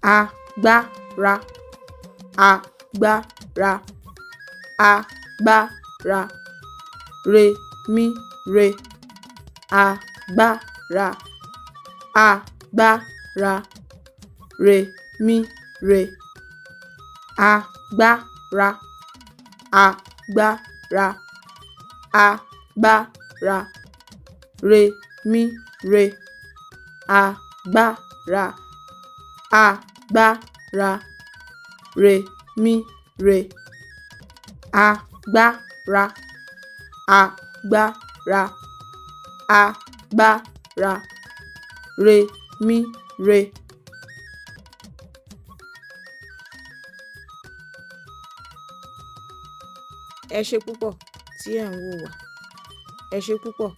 agbára, agbára, agbára, re, agbára, agbára, re, agbára, agbára, agbára, re, agbára, agbára, re, agbára, agbára, agbára, re. Ẹ ṣé púpọ̀ tí ẹ̀ ń wò wá. Ẹ ṣé púpọ̀.